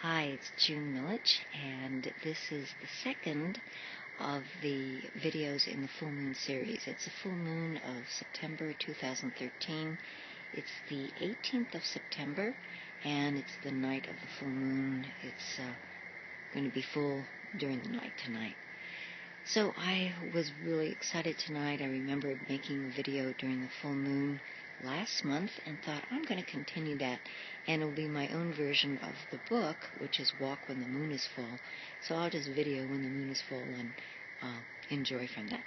Hi, it's June Milich, and this is the second of the videos in the full moon series. It's a full moon of September 2013. It's the 18th of September, and it's the night of the full moon. It's going to be full during the night tonight. So I was really excited tonight. I remembered making a video during the full moon last month and thought I'm going to continue that, and it'll be my own version of the book, which is Walk When the Moon is Full. So I'll just video when the moon is full and enjoy from that.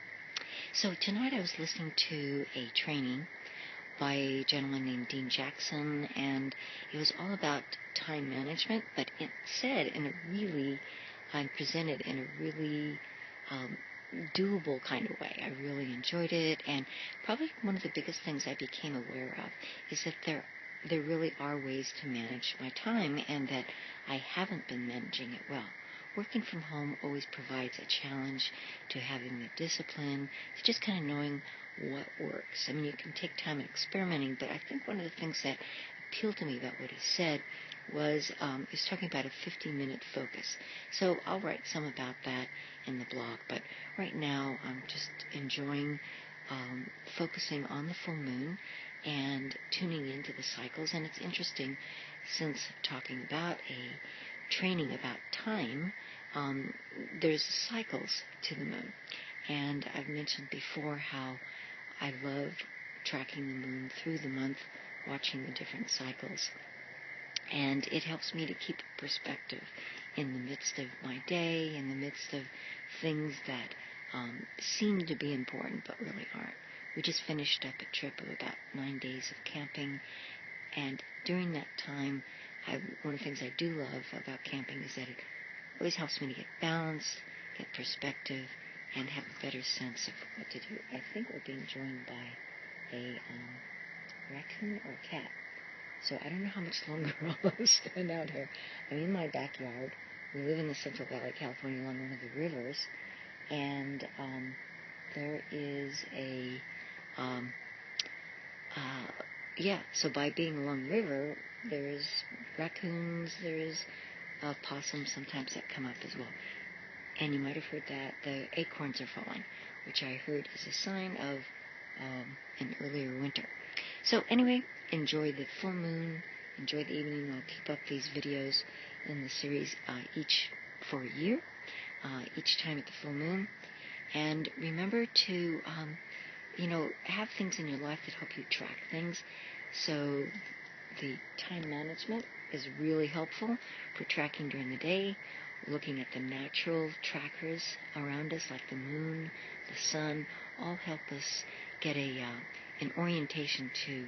So tonight I was listening to a training by a gentleman named Dean Jackson, and it was all about time management, but it said in a really, presented in a really doable kind of way. I really enjoyed it, and probably one of the biggest things I became aware of is that there really are ways to manage my time, and that I haven't been managing it well. Working from home always provides a challenge to having the discipline, to just kind of knowing what works. I mean, you can take time and experimenting, but I think one of the things that appealed to me about what he said was he's talking about a 50-minute focus. So I'll write some about that in the blog, but right now I'm just enjoying focusing on the full moon and tuning into the cycles. And it's interesting, since talking about a training about time, there's cycles to the moon. And I've mentioned before how I love tracking the moon through the month, watching the different cycles. And it helps me to keep perspective in the midst of my day, in the midst of things that seem to be important but really aren't. We just finished up a trip of about 9 days of camping, and during that time, one of the things I do love about camping is that it always helps me to get balanced, get perspective, and have a better sense of what to do. I think we're being joined by a raccoon or a cat. So I don't know how much longer I'll spend out here. I'm in my backyard. We live in the Central Valley, California, along one of the rivers. And there is so by being along the river, there's raccoons, there's possums sometimes that come up as well. And you might have heard that the acorns are falling, which I heard is a sign of an earlier winter. So anyway, enjoy the full moon, enjoy the evening. I'll keep up these videos in the series each for a year, each time at the full moon. And remember to, have things in your life that help you track things. So the time management is really helpful for tracking during the day, looking at the natural trackers around us like the moon, the sun, all help us get an orientation to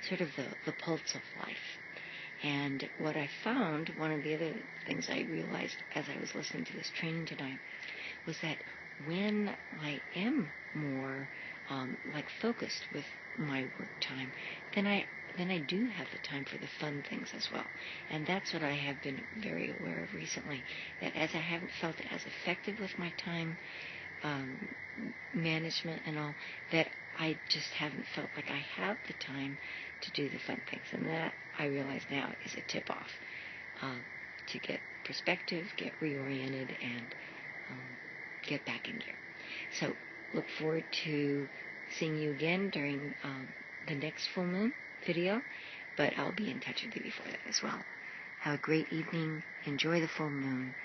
sort of the pulse of life. And what I found, one of the other things I realized as I was listening to this training tonight, was that when I am more focused with my work time, then I do have the time for the fun things as well. And that's what I have been very aware of recently, that as I haven't felt as effective with my time management and all, that I just haven't felt like I have the time to do the fun things. And that, I realize now, is a tip-off to get perspective, get reoriented, and get back in gear. So look forward to seeing you again during the next full moon video, but I'll be in touch with you before that as well. Have a great evening, enjoy the full moon,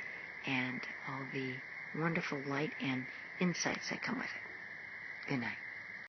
and all the wonderful light and insights that come with it. Good night.